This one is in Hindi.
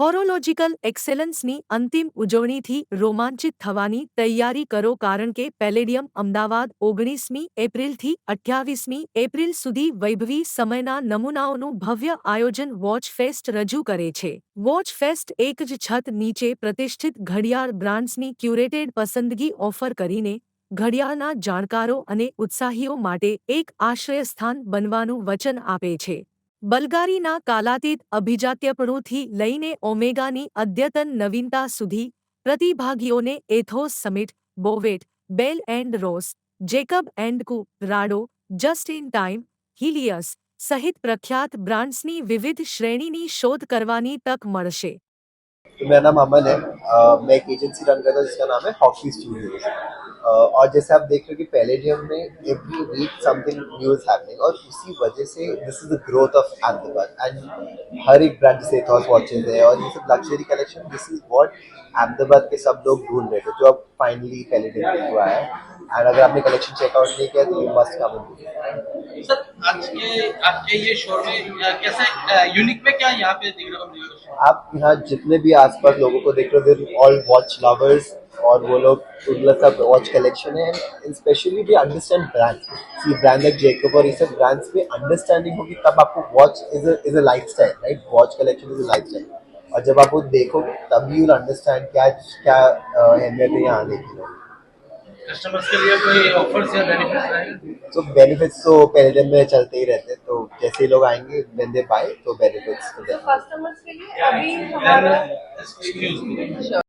હોરોલોજિકલ એક્સેલન્સની અંતિમ ઉજવણીથી રોમાંચિત થવાની તૈયારી કરો કારણ કે પેલેડિયમ અમદાવાદ 19મી એપ્રિલથી 28મી એપ્રિલ સુધી વૈભવી સમયના નમૂનાઓનું ભવ્ય આયોજન વોચ ફેસ્ટ રજૂ કરે છે. વોચ ફેસ્ટ એક જ છત નીચે પ્રતિષ્ઠિત ઘડિયાળ બ્રાન્ડ્સની ક્યુરેટેડ પસંદગી ઓફર કરીને ઘડિયાળના જાણકારો અને ઉત્સાહીઓ માટે એક આશ્રયસ્થાન બનવાનું વચન આપે છે. બલ્ગારીના કાલાતીત અભિજાત્યપણુથી લઈને ઓમેગાની અદ્યતન નવીનતા સુધી પ્રતિભાગીઓને Ethos Summit, Bovet, Bell and Ross, Jacob and Co, Rado, Just In Time, Helios સહિત પ્રખ્યાત બ્રાન્ડ્સની વિવિધ શ્રેણીની શોધ કરવાની તક મળશે. तो मेरा नाम अमन है। मैं एक एजेंसी रन करता हूँ जिसका नाम है हॉकी स्टूडियोज। और जैसे आप देख रहे हो कि पैलेडियम में every week something new is happening और उसी वजह से this is the growth of Ahmedabad and हर एक ब्रांड जैसे एथॉस वॉचेज है और ये सब luxury collection, this is what Ahmedabad के सब लोग ढूंढ रहे थे जो अब फाइनली पैलेडियम में हुआ है। एंड अगर आपने कलेक्शन चेकआउट नहीं किया तो you must come and sir आज के ये शो में कैसे यूनिक में क्या यहाँ पे देख रहे हो हम लोग? आप यहाँ जितने भी आसपास लोगों को देख रहे हो ऑल वॉच लवर्स और वो लोग उनका सब वॉच कलेक्शन है एंड स्पेशली भी अंडरस्टैंड ब्रांड्स। ये ब्रांड लाइक जेकब और ये सब ब्रांड्स में अंडरस्टैंडिंग होगी तब आपको watch is a lifestyle, right? Watch collection is a lifestyle और जब आप वो देखोगे तभी यू अंडरस्टैंड क्या क्या अहमियत है यहाँ आने की। कस्टमर्स के लिए कोई ऑफर्स या बेनिफिट्स रहेंगे? तो बेनिफिट्स तो पहले दिन में चलते ही रहते हैं, तो जैसे ही लोग आएंगे when they buy तो बेनिफिट्स तो कस्टमर्स के लिए अभी हमारा एक्सक्यूज मी।